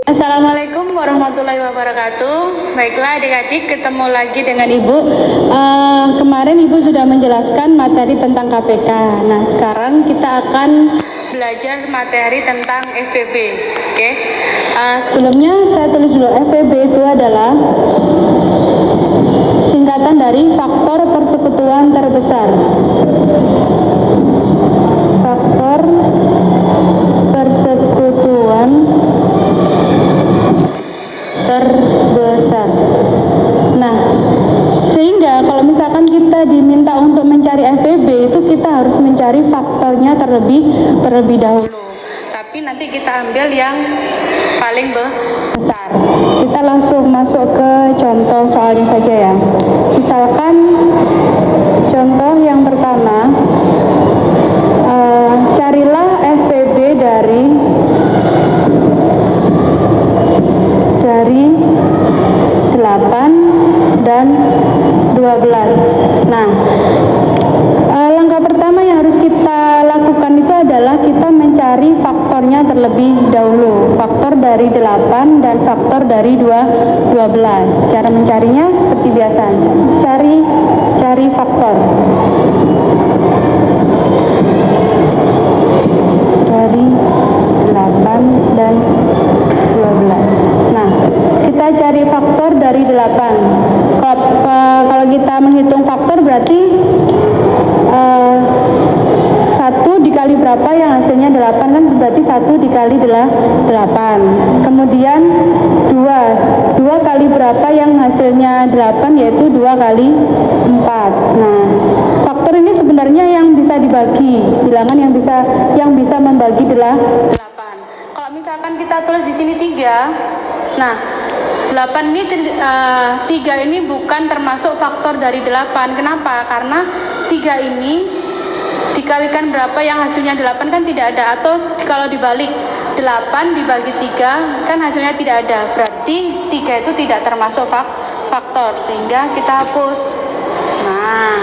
Assalamualaikum warahmatullahi wabarakatuh. Baiklah adik-adik, ketemu lagi dengan Ibu. Kemarin Ibu sudah menjelaskan materi tentang KPK. Nah, sekarang kita akan belajar materi tentang FPB. Oke. Sebelumnya saya tulis dulu, FPB itu adalah singkatan dari faktor persekutuan terbesar. Faktor persekutuan terbesar. Nah, sehingga kalau misalkan kita diminta untuk mencari FPB, itu kita harus mencari faktornya terlebih dahulu. Tapi nanti kita ambil yang paling besar. Kita langsung masuk ke contoh soalnya saja ya. Misalkan contoh yang pertama, carilah FPB dari 8 dan 12. Nah, langkah pertama yang harus kita lakukan itu adalah kita mencari faktornya terlebih dahulu. Faktor dari 8 dan faktor dari 12. Cara mencarinya seperti biasa. Cari faktor. Dari 8 dan 12. Nah, kita cari faktor dari 8. Kalau kita menghitung faktor berarti 1 dikali berapa yang hasilnya 8 kan berarti 1 dikali 8. Kemudian 2 kali berapa yang hasilnya 8 yaitu 2 kali 4. Nah, faktor ini sebenarnya yang bisa dibagi, bilangan yang bisa membagi 8. Kalau misalkan kita tulis di sini 3, nah 8 ini 3 ini bukan termasuk faktor dari 8. Kenapa? Karena 3 ini dikalikan berapa yang hasilnya 8 kan tidak ada, atau kalau dibalik 8 dibagi 3 kan hasilnya tidak ada, berarti 3 itu tidak termasuk faktor, sehingga kita hapus. Nah,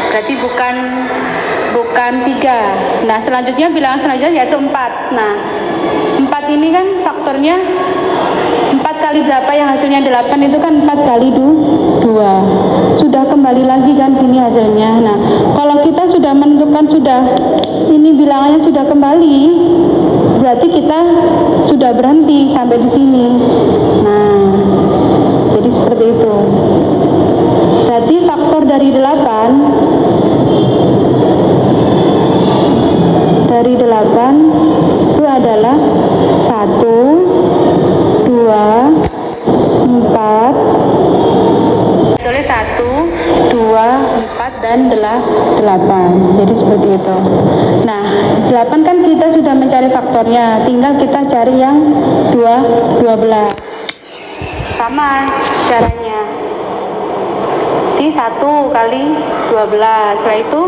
berarti bukan 3. Nah, selanjutnya bilangan selanjutnya yaitu 4. Nah, 4 ini kan faktornya 4 kali berapa yang hasilnya 8 itu kan 4 kali 2. Sudah kembali lagi kan sini hasilnya. Nah, kalau kita sudah menentukan ini bilangannya sudah kembali, berarti kita sudah berhenti sampai di sini. Nah, jadi seperti itu. Berarti faktor dari 8 itu adalah 1, 2, 4. Tulis 1, 2, 4 dan 8. Jadi seperti itu. Nah, 8 kan kita sudah mencari faktornya, tinggal kita cari yang 12. Sama caranya. Jadi 1 kali 12. Setelah itu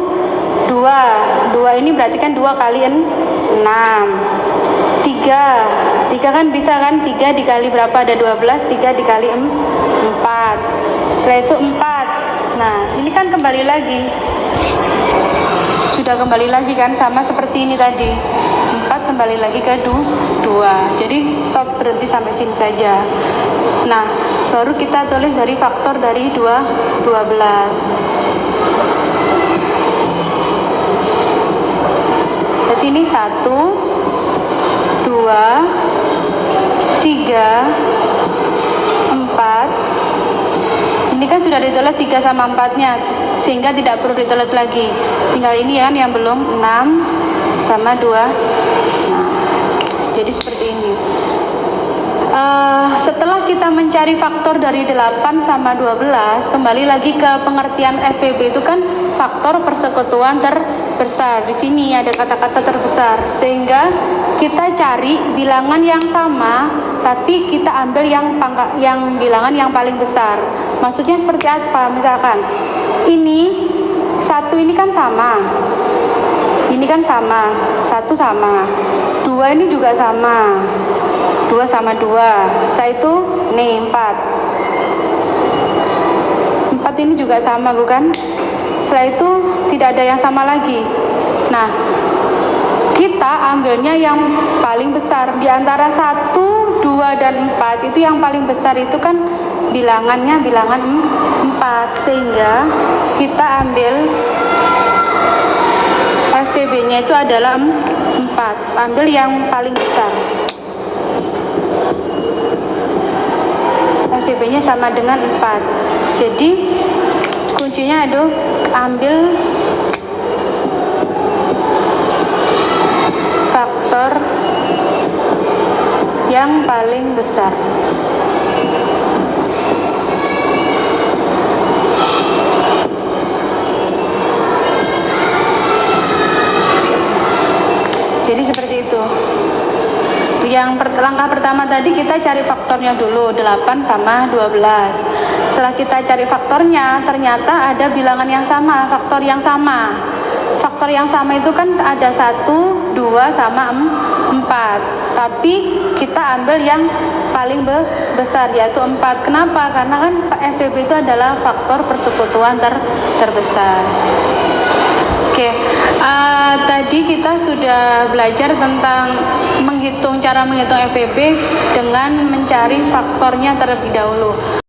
2 ini berarti kan 2 kali 6. 3 kan bisa kan, 3 dikali berapa ada 12, 3 dikali 4. Setelah itu 4. Nah, ini kan kembali lagi. Sudah kembali lagi kan, sama seperti ini tadi. 4 kembali lagi ke 2. Jadi stop, berhenti sampai sini saja. Nah, baru kita tulis dari faktor dari 12. Berarti ini 1, 2, 3, 4. Ini kan sudah ditulis 3 sama 4-nya, sehingga tidak perlu ditulis lagi. Tinggal ini kan yang belum, 6 sama 2. Nah, jadi seperti ini. Setelah kita mencari faktor dari 8 sama 12, kembali lagi ke pengertian FPB itu kan faktor persekutuan terbesar. Di sini ada kata-kata terbesar, sehingga kita cari bilangan yang sama, tapi kita ambil yang bilangan yang paling besar. Maksudnya seperti apa? Misalkan ini 1 ini kan sama, ini kan sama, 1 sama, 2 ini juga sama, 2 sama 2. Setelah itu nih 4 ini juga sama, bukan? Setelah itu tidak ada yang sama lagi. Nah, kita ambilnya yang paling besar di antara 1 2 dan 4 itu yang paling besar itu kan bilangannya bilangan 4, sehingga kita ambil FPB-nya itu adalah 4, ambil yang paling besar. FPB-nya sama dengan 4, jadi kuncinya itu ambil faktor yang paling besar. Jadi seperti itu. Langkah pertama tadi kita cari faktornya dulu, 8 sama 12. Setelah kita cari faktornya, ternyata ada bilangan yang sama, faktor yang sama. Faktor yang sama itu kan ada 1, 2, sama 4. Tapi kita ambil yang paling besar, yaitu 4. Kenapa? Karena kan FPB itu adalah faktor persekutuan terbesar. Oke, tadi kita sudah belajar tentang cara menghitung FPB dengan mencari faktornya terlebih dahulu.